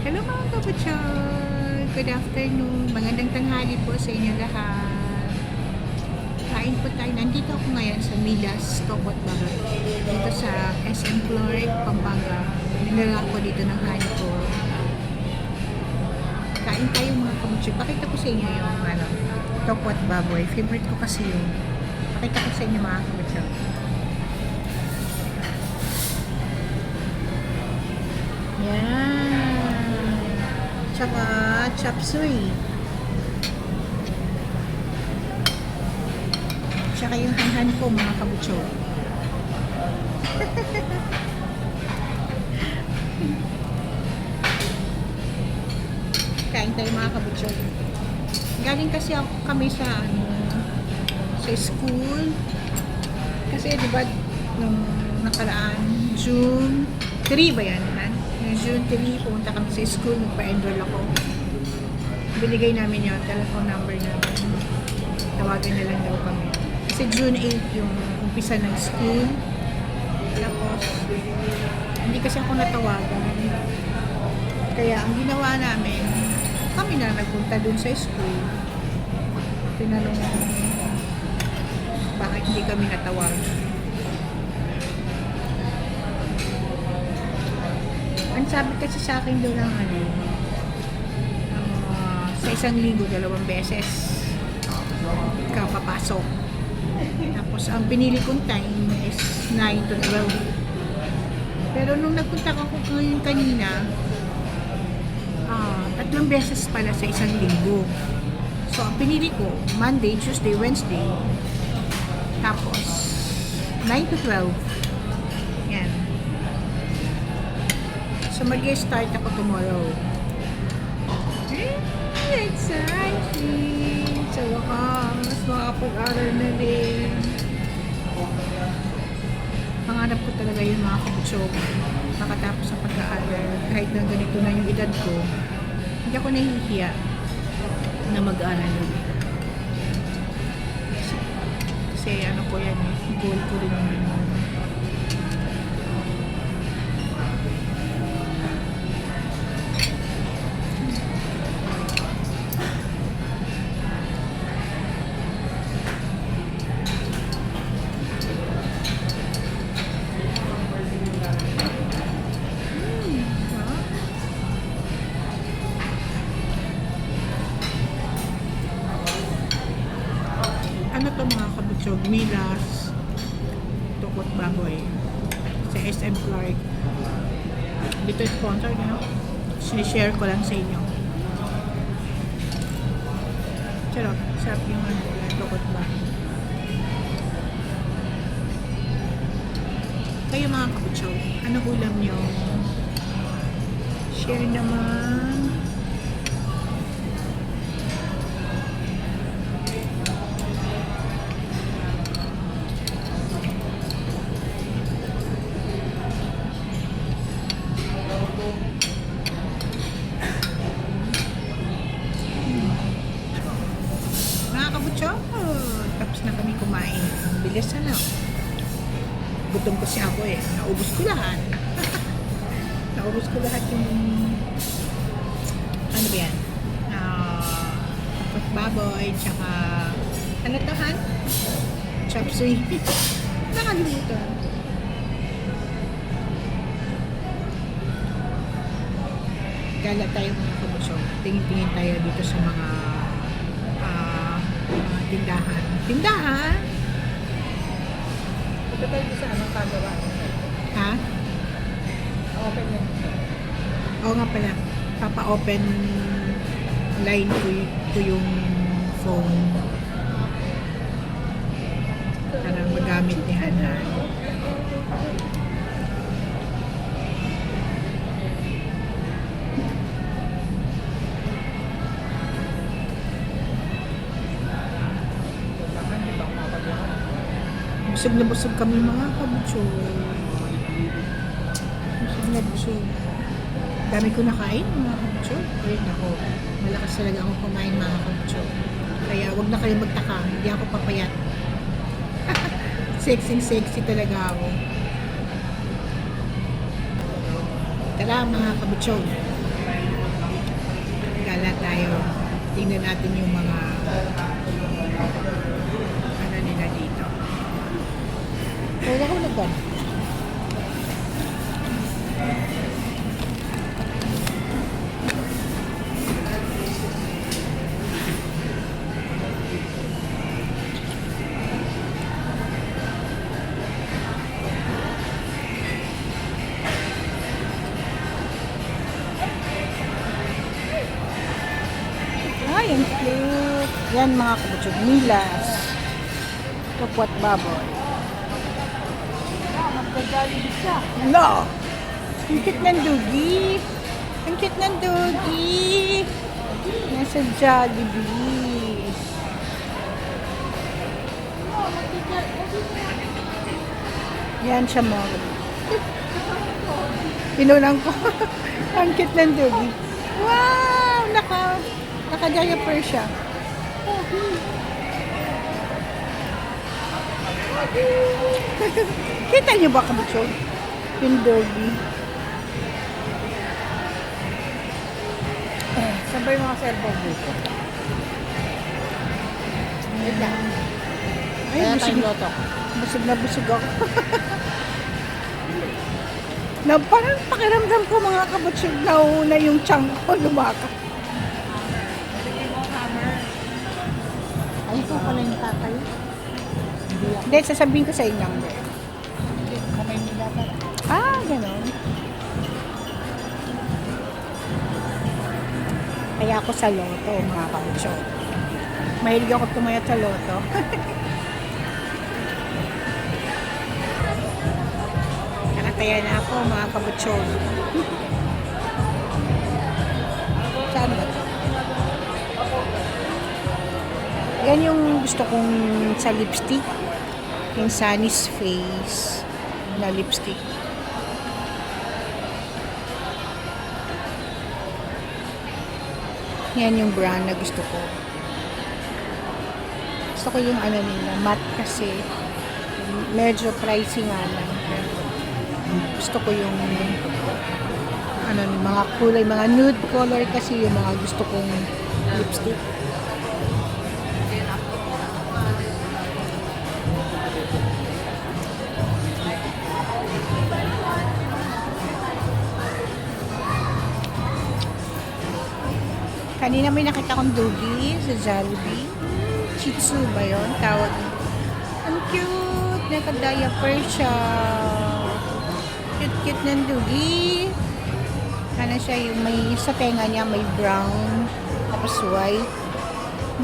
Hello mga kapatid! Good afternoon! Magandang tanghali po sa inyo lahat. Kain po tayo. Nandito ako ngayon sa Milas, Tokot Bagat. Dito sa SM Florec, Pampanga. Nilala ko dito ng honey ko. Kain tayo mga kapatid. Pakita ko sa inyo yung Tokot Baboy. Favorite ko kasi yun. Pakita ko sa inyo mga kapatid. Yan. Tsaka chop suey. Tsaka yung hanhan ko mga kabutso. Kain tayo mga kabutso. Galing kasi kami sa sa school. Kasi diba nung nakaraan June 3 ba yan? June 3, pumunta kami sa school, nagpa-enroll ako. Binigay namin yung telephone number namin. Tawagan na lang daw kami. Kasi June 8 yung umpisa ng school. Tapos, hindi kasi ako natawagan. Kaya ang ginawa namin, kami na nagpunta dun sa school. Tinanong bakit hindi kami natawagan. Ang sabi kasi sa akin doon ng sa isang linggo, 2 beses kapapasok. Tapos ang pinili kong time is 9 to 12. Pero nung nagpunta ko ngayon kanina, 3 beses pala sa isang linggo. So ang pinili ko, Monday, Tuesday, Wednesday. Tapos 9 to 12. Yan. So, mag-start ako tomorrow. Exciting! So, wakas, makapag-aral na din. Pangarap ko talaga yung mga kabutso. Makatapos sa pag-aaral. Kahit na ganito na yung edad ko, hindi ako nahihiya na mag-aaral ulit. Kasi ano ko yan, goal ko rin naman. Ano to mga kabutsog? Milas, Tokot Baboy sa SM Florec. Dito sponsor nyo. Sinishare ko lang sa inyo. Charot, sarap yung Tokot Baboy. Kayo mga kabutsog, ano ulam nyo? Share naman. Mga kabutso, tapos na kami kumain. Bilis na. Gutom kasi ako eh. Naubos ko lahat. Naubos ko lahat yung ano ba yan? Baboy, tsaka ano to, Han? Chop suey. Nakalimutan. Gala tayo mga kabutso. Tingin-tingin tayo dito sa mga tindahan. Tindahan? Ito tayo sa anong kagawa? Ha? Open yan. Oo nga pala. Papa-open line ko yung phone. Para magamit ni Hanan. Busog na busog kami mga kabutso. Busog na busog. Dami ko nakain mga kabutso. Wait ako. Malakas talaga ako kumain mga kabutso. Kaya wag na kayo magtaka. Hindi ako papayat. Sexy talaga ako. Tara mga kabutso. gala tayo. Tingnan natin yung mga ano nila dito. Wala ko na gan. Ay, ang cute. Yan mga kabutsog. Milas. Kapwat baboy. Magka-Jollibee siya. No! Ang cute ng dugi. Ang cute ng dugi. Nasa Jollibee. Yan siya mga. Pinulang ko. Ang cute ng dugi. Wow! Naka-diaper siya. Kita niyo ba kabutsog? Yung doggy. Sabay mga cellphone dito. Wait lang. Ay, Kaya busog, tayong loto. busog na busog ako. Na parang pakiramdam ko mga kabutsog na una yung tiyan ko lumakad. Ay, ito pala yung tatay. Hindi ako. Hindi, sasabihin ko sa inyo. Kamay nila pala. Ah, gano'n. Kaya ako sa loto, mga kabutsog. Mahilig ako tumayat sa loto. Nakataya na ako, mga kabutsog. Saan ba ito? Yan yung gusto kong sa lipstick. Yung Sunny's Face na lipstick. Yan yung brand na gusto ko. Gusto ko yung ano nila, matte kasi. Medyo pricey nga lang. Pero gusto ko yung ano, mga kulay, mga nude color kasi yung mga gusto kong lipstick. Kanina may nakita kong doggy sa Jollibee. Shih Tzu ba yun? Tawag. Ang cute! Naka-diaper siya. Cute-cute ng doggy. Ano siya yung may sa tenga niya may brown tapos white.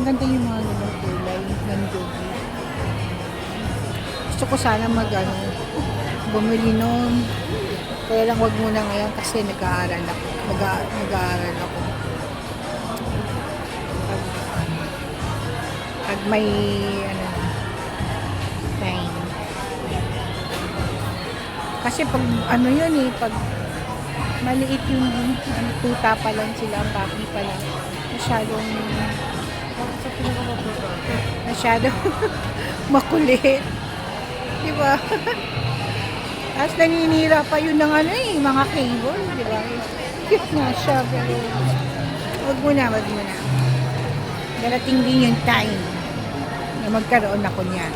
Ang ganda yung mga ganun kulay ng doggy. Gusto ko sana bumili nun. Kaya lang wag muna ngayon kasi nag-aaral ako. Nag-aaral ako. Pag may time. Kasi pag pag maliit yung tuta pa lang sila, ang papi pa lang. Masyadong makulit. Diba? Tapos naninira pa yun ng mga cable, diba? Cute nga siya, pero wag muna. Darating din yung time na magkaroon ako niyan.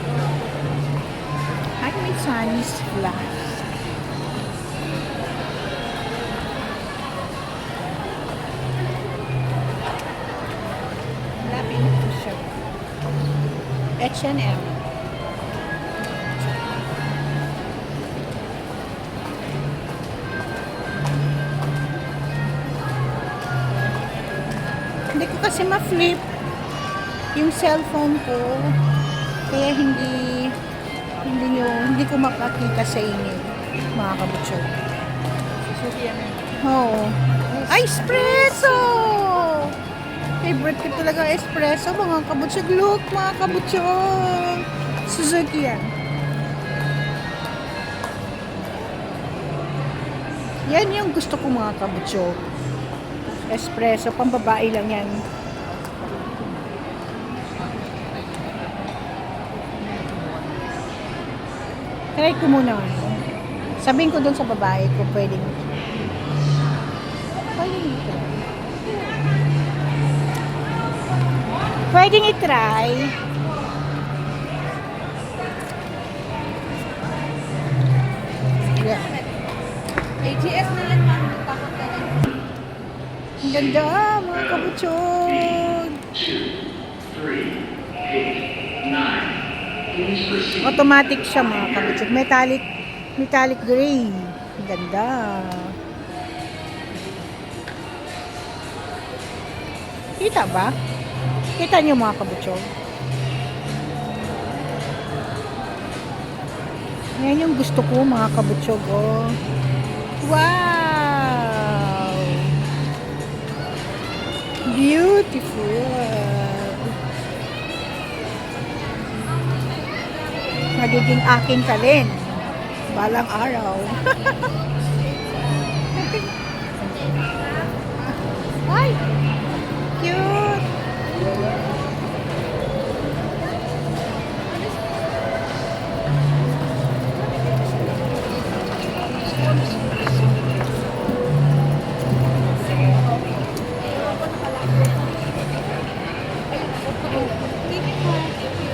Ay, may Sunny's Flash. Lapin ito siya. H&M. Hindi ko kasi ma-flip yung cellphone ko, kaya hindi ko mapakita sa inyo, mga kabutsog. Susuki yan eh. Oo. Ay, espresso! Favorite ko talaga espresso, mga kabutsog. Look, mga kabutsog! Suzuki yan. Yan yung gusto ko, mga kabutsog. Espresso, pambabae lang yan. Try ko muna. Sabihin ko dun sa babae ko pwedeng ito. pwedeng i-try. Yeah. AGS na yan, ma'am. Takot ka lang. Ang ganda, mga kabutsog. Automatic siya, mga kabutsog. Metallic gray. Ang ganda. Kita ba? Kita niyo, mga kabutsog? Yan yung gusto ko, mga kabutsog. Oh. Wow! Beautiful! Magiging akin ka rin. Balang araw. Ay! Cute!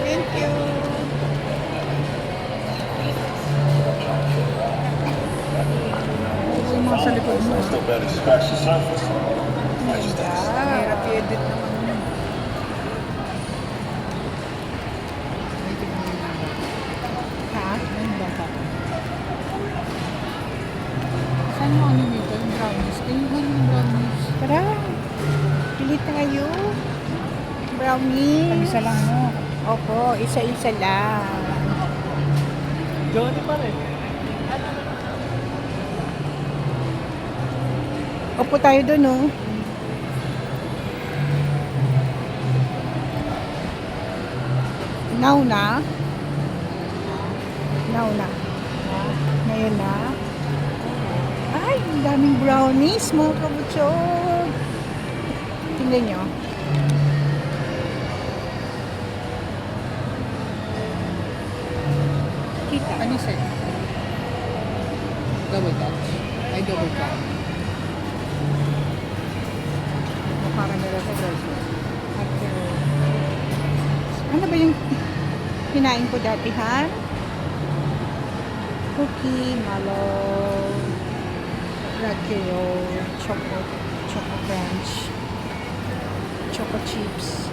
Thank you. Yung mga sa likod mo. Still barely scratched the surface. I just Hirap i-edit naman. Ha? Saan mo ano nito? Yung brownies. Ayun yung brownies. Tara. Pili tayo. Brownies. Isa lang mo. Opo, isa-isa lang. Johnny pa rin. Opo tayo dun, oh. Now na. Now na. Ngayon na. Ay, ang daming brownies, mga kabutsog. Tingnan nyo. Kita. Ano set? Double touch. Ay, double touch. Para nila sa bracelet. Ano ba yung kinain ko dati, ha? Cookie, mallow, Rocky Roll, Choco Crunch, Choco Chips,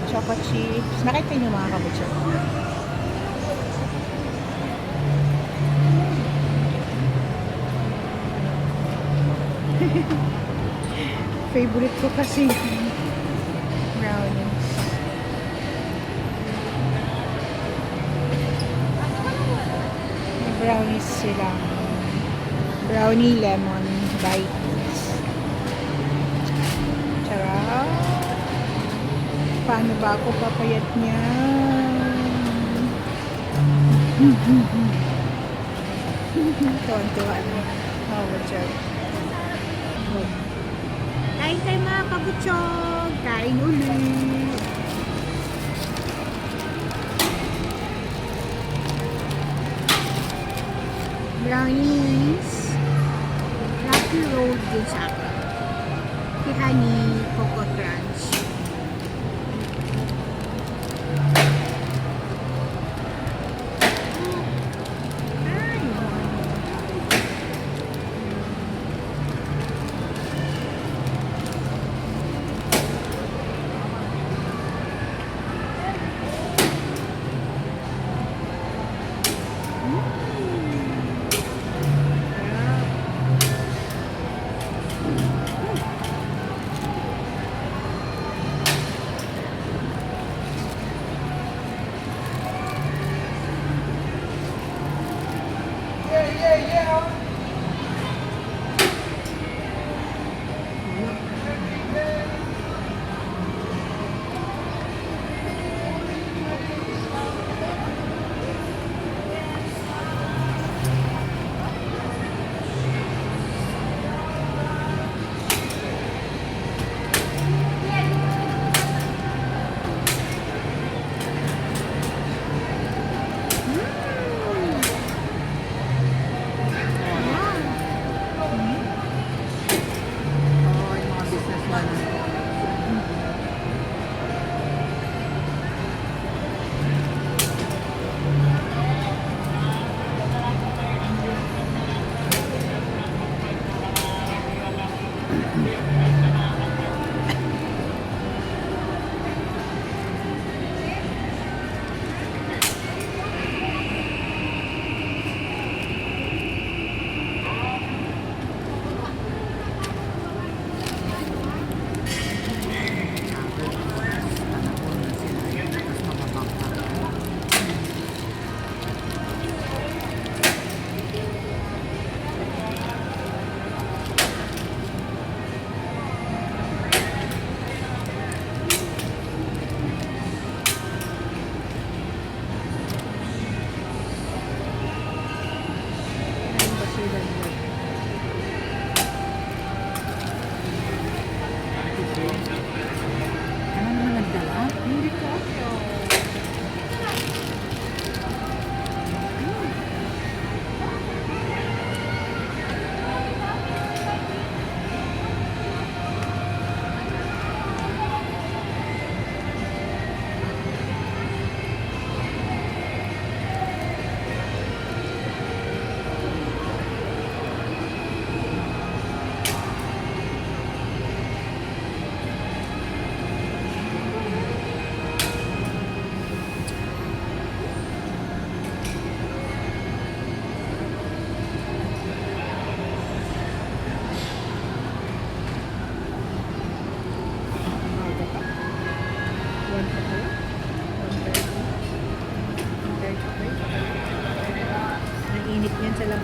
Choco Chips. Nakita niyo, mga kabutso? Favorite ko kasi brownies. May brownies sila. Brownie lemon bites. Charot. Paano ba ako papayat niyan? Tuwan-tuwa na. Oh, what's up? Kain tayo, mga kabutsog. Kain ulit. Brownies. Rocky Road din sa akin. Si Honey Coco Crunch. Ay.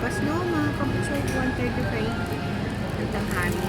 bukas no, mga kabutso, 1:35 ng tanghali.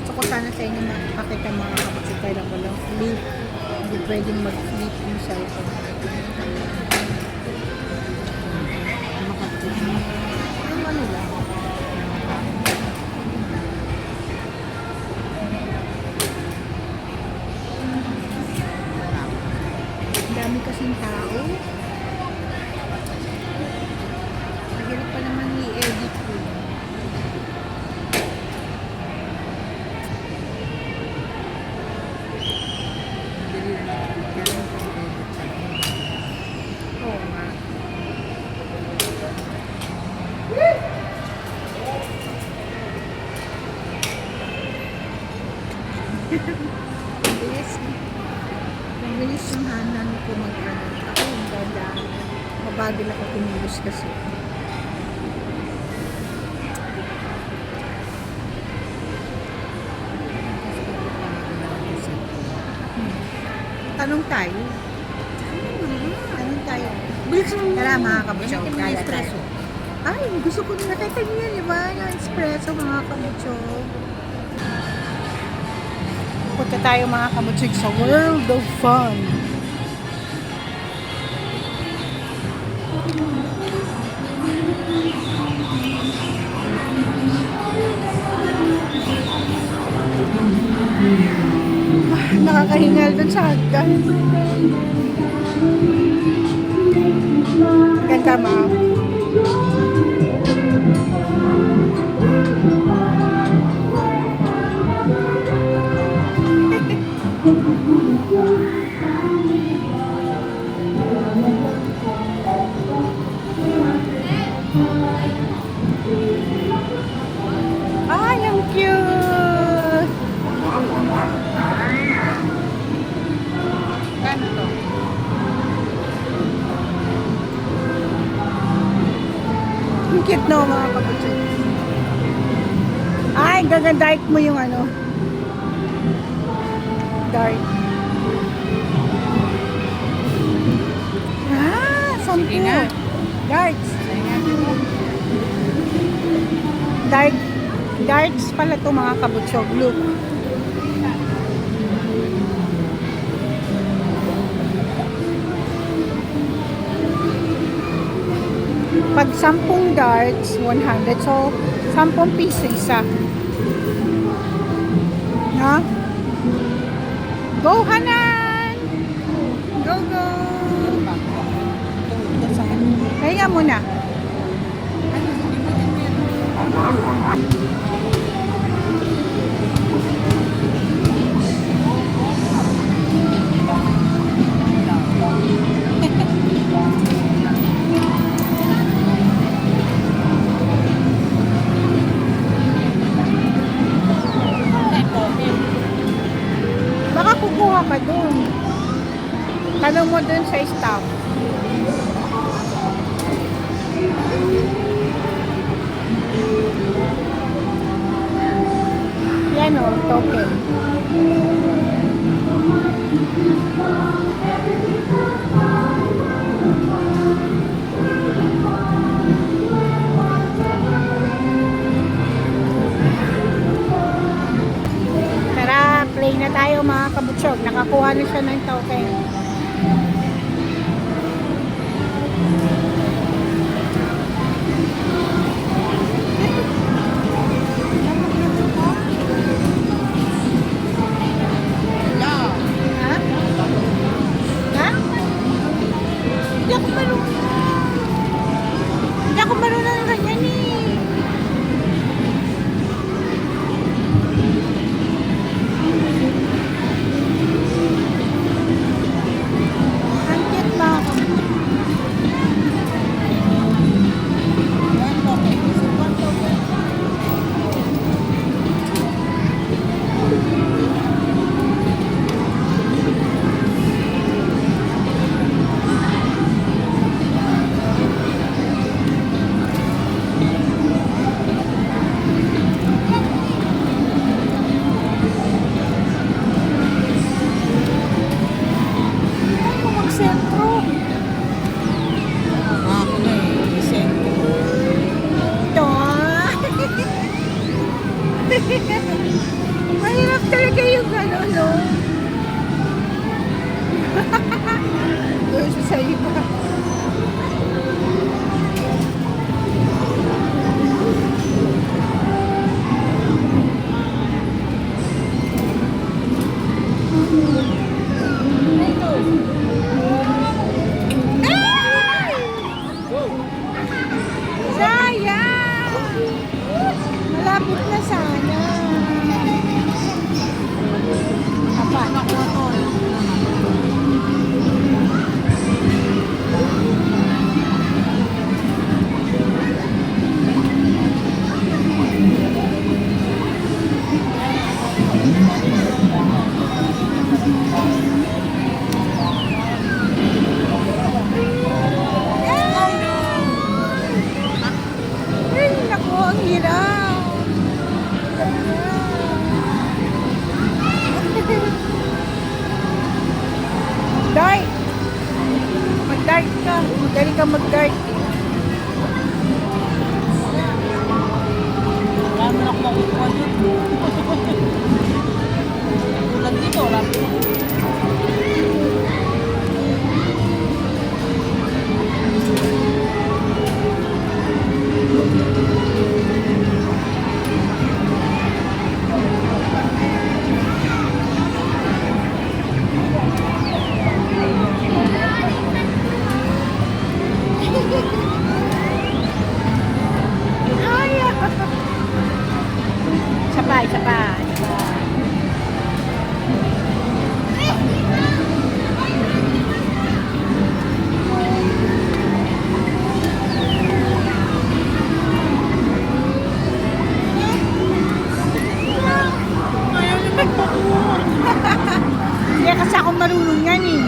Gusto ko sana sa inyo makakita mga kabutso, kaya lang walang flip. Hindi pwedeng mag-flip yung cellphone. Yung ano lang. Ang dami kasing tao. Mahirap pa naman i-edit ko. Oo nga. Mabilis. Mabilis yung hanan ko mag-ano. Ako yung dada. Mabagal ako kumilos kasi. Tanong tayo. Tanong tayo. Bilis mo. Tara mga kabutso. Espresso. Ay, gusto ko na nakita niyo yan, di ba? Yung espresso mga kabutso. Punta tayo mga kabutso sa World of Fun. Nakakahingal dun sa hagdan. Ganda ma. Ay, ang cute! Ano to? Ang cute no, mga kabutso. Ay, gaga-dark mo yung ano. Dark. Ah, sampu. Darks. Darks pala to mga kabutso. Look. Pag 10 darts, 100. So, 10 piso isa. No? Go, Hanan! Go, go! Kaya muna. Baka kukuha ka dun. Tanong mo dun sa staff. Yan o, token. Tara, play na tayo mga kabutsog. Nakakuha na siya ng token. Hindi ako marunong ng ganyan eh. Mahirap talaga yung ano, no? Doon siya sa iba. Ay! Sayang! Malapit na sana. Apa? Nakuha to. Ay, naku, ang hirap. Dart! Mag-dart ka. Magaling ka mag-dart. Wala mo na ako makukuha dun. Tulad dito, wala mo. Ay, sabay, sabay. Ayaw niya magpakuha. Hindi kasi ako marunong yan eh.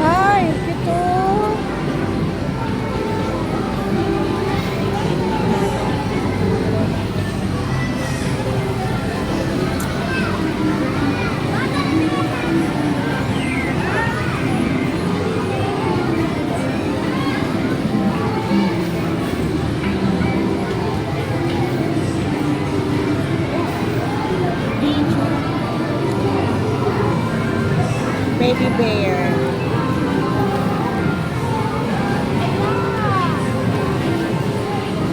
Ay, ito. Baby bear.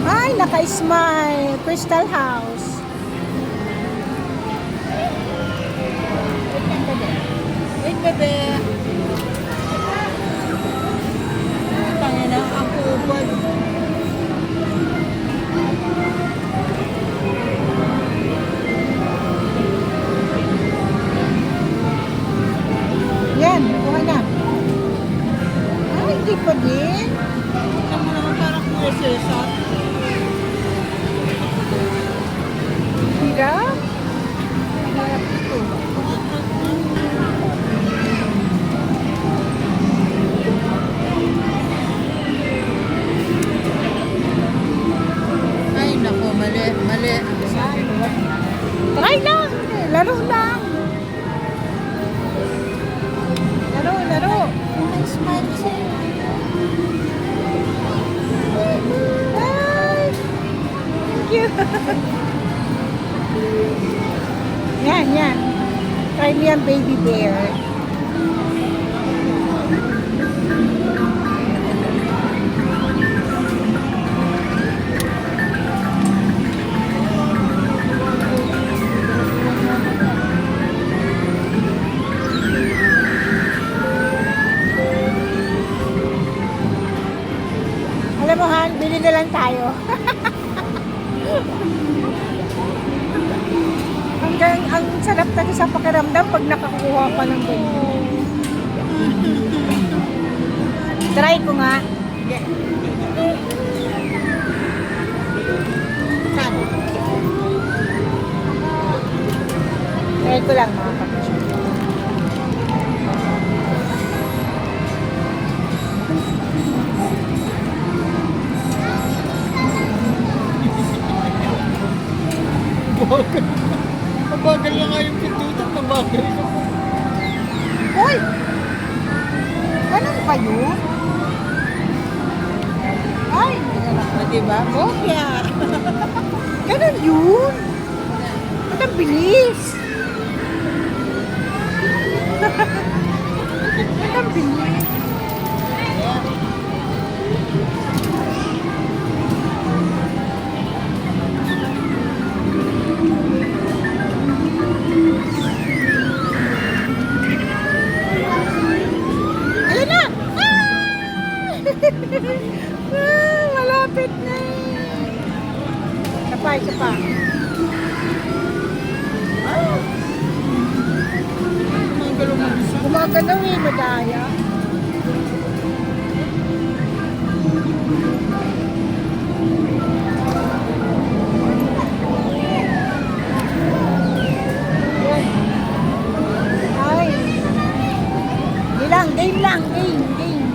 Ay, naka-smile. Crystal House. Wait, bebe. Tangin na, ang kubad. Yan, kuha na. Ay, hindi pa din. Ito mo naman parang kuya Cesar. Hirap. Hirap ito. Ay, naku, mali, mali. Try lang. Laro lang. Laro, laro. May smile siya. Ay, thank you. Yan, yan. Try mo yan, baby bear. Alam mo, Han, bili na lang tayo. Ang sarap talaga sa pakiramdam pag nakakuha ka ng ganyan. Try ko nga. Saan? Try ko lang mga kapatid. Mabagal na nga yung pindutan, mabagal. Uy! Ganun ba yun? Ay, hindi na lang. di ba? Bokya. Ganun yun. Ba't ang bilis? Ba't ang bilis? Ayun na! Ah! Ah, malapit na. Isa pa, isa pa. Gumagalaw eh, madaya. Yan. Ay. Di lang, game lang, game, game.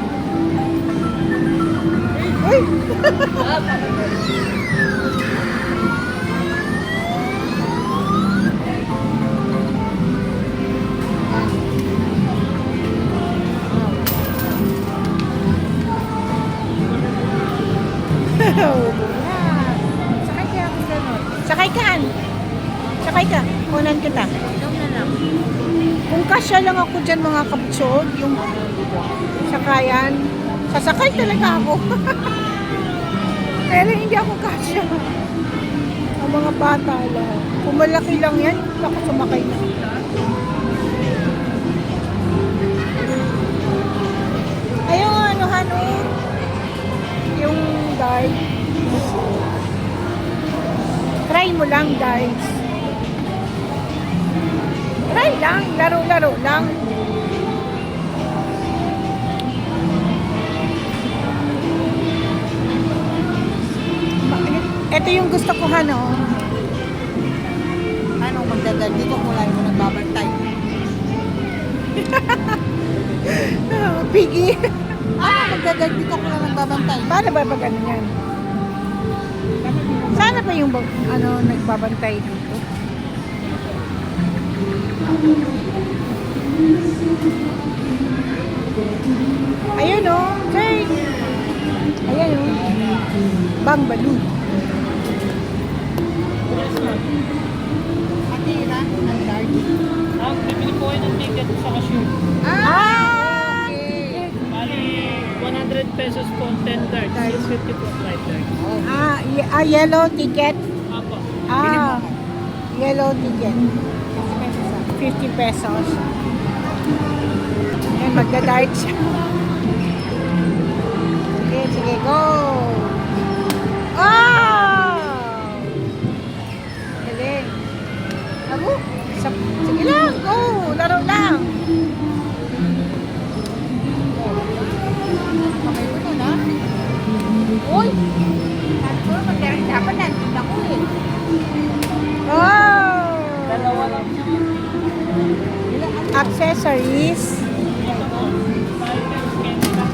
Uy! Sakay kaya ako sa nun. Sakay ka, An. Sakay ka. Kunan kita. Ikaw na lang. Kung kasya lang ako dyan mga kapsod, yung sakayan, sasakay talaga ako. Pero hindi ako kasya. Ang mga bata lang. Kung malaki lang yan, ako sumakay na. Ayun, ano, yung guide. Try mo lang, guys. Try lang, laro-laro lang. Ito yung gusto ko, Hano. Anong magdadal dito kung lalo mo nagbabantay? Piggy. Magdadal dito kung lalo nagbabantay? Paano ba pag ano yan? Sana pa yung ano, nagbabantay dito. Ayun o. Sir. Ayan o. Bang balloon. Atira, ang guard. Bibili po kayo ng ticket sa cashier. Okay. Bali, 100 pesos po, 10 darts. 250 po, flight darts. Yellow ticket. Apo. Yellow ticket. 50 pesos. Ayan, magda-dart siya. Sige, sige, go! Oh! Galing. Ako? Sige lang, go! Laro lang! Okay ko to na. Uy! Sabi ko, dapat nandun ako eh. Oh! Dalawa lang siya. Accessories. Ito po, 5 times candy lang.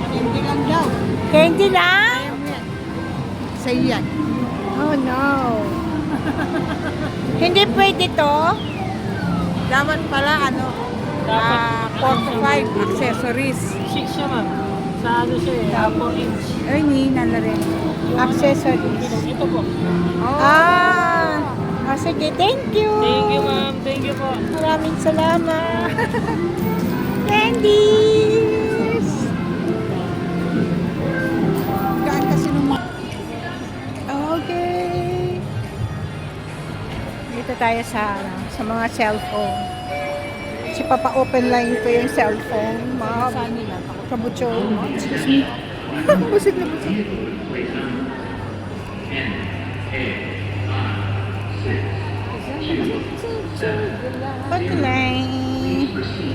Hindi lang daw. Candy lang? Ayaw mo yan. Sa'yo yan. Oh no. Hindi pwede to? Dapat pala ano, Dapat, 4 to 5 accessories. 6 siya ma'am. Sa ano siya eh, 4 inch. Ay, hindi na rin. Accessories. Ito po. Sige, thank you. Thank you ma'am, thank you po. Maraming salamat. Candies. Gaan kasi nung mga... Okay. Dito tayo sa mga cellphone. Si Papa-open line ko yung cellphone. Mga Saan nila? kabutso. Excuse me. Busog na busog. Hotline.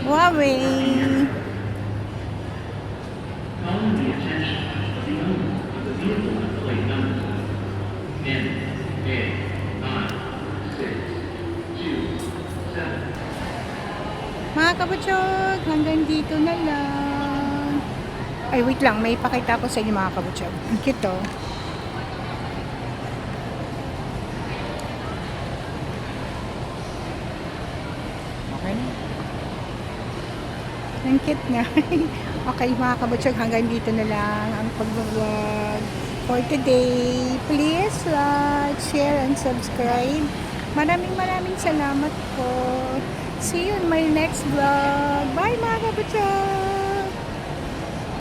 Huawei. Mga kabutsog, hanggang dito na lang. Ay, wait lang. May pakita ko sa inyo mga kabutsog. Ang cute oh. Okay na. Ang cute nga. Okay mga kabutsog, hanggang dito na lang ang pag-vlog. for today. Please like, share, and subscribe. Maraming salamat po. See you in my next vlog. Bye mga kabatyan!